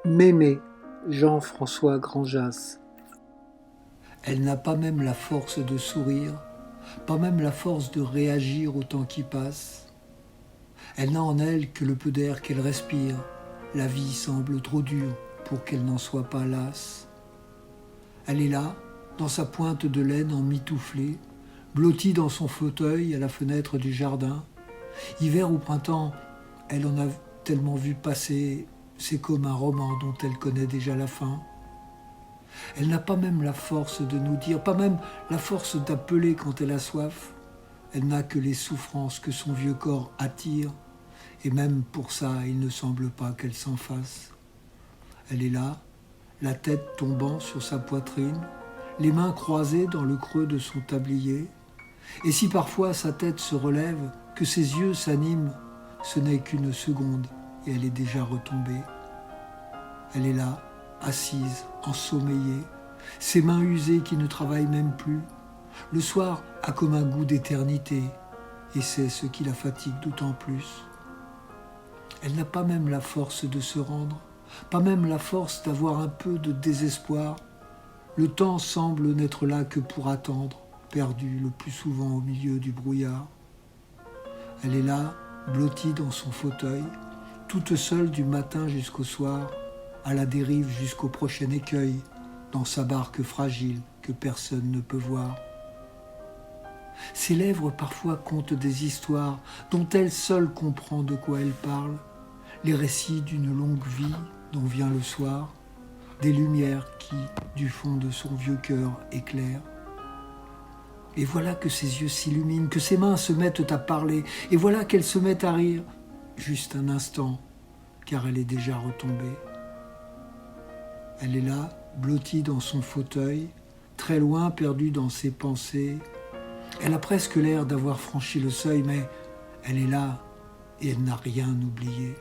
Mémé, Jean-François Granjas. Elle n'a pas même la force de sourire, pas même la force de réagir au temps qui passe. Elle n'a en elle que le peu d'air qu'elle respire. La vie semble trop dure pour qu'elle n'en soit pas lasse. Elle est là, dans sa pointe de laine emmitouflée, blottie dans son fauteuil à la fenêtre du jardin. Hiver ou printemps, elle en a tellement vu passer, c'est comme un roman dont elle connaît déjà la fin. Elle n'a pas même la force de nous dire, pas même la force d'appeler quand elle a soif. Elle n'a que les souffrances que son vieux corps attire, et même pour ça, il ne semble pas qu'elle s'en fasse. Elle est là, la tête tombant sur sa poitrine, les mains croisées dans le creux de son tablier, et si parfois sa tête se relève, que ses yeux s'animent, ce n'est qu'une seconde, et elle est déjà retombée. Elle est là, assise, ensommeillée, ses mains usées qui ne travaillent même plus. Le soir a comme un goût d'éternité, et c'est ce qui la fatigue d'autant plus. Elle n'a pas même la force de se rendre, pas même la force d'avoir un peu de désespoir. Le temps semble n'être là que pour attendre, perdu le plus souvent au milieu du brouillard. Elle est là, blottie dans son fauteuil, toute seule du matin jusqu'au soir, à la dérive jusqu'au prochain écueil, dans sa barque fragile que personne ne peut voir. Ses lèvres parfois content des histoires dont elle seule comprend de quoi elle parle, les récits d'une longue vie dont vient le soir, des lumières qui, du fond de son vieux cœur, éclairent. Et voilà que ses yeux s'illuminent, que ses mains se mettent à parler, et voilà qu'elle se met à rire, juste un instant, car elle est déjà retombée. Elle est là, blottie dans son fauteuil, très loin, perdue dans ses pensées. Elle a presque l'air d'avoir franchi le seuil, mais elle est là et elle n'a rien oublié.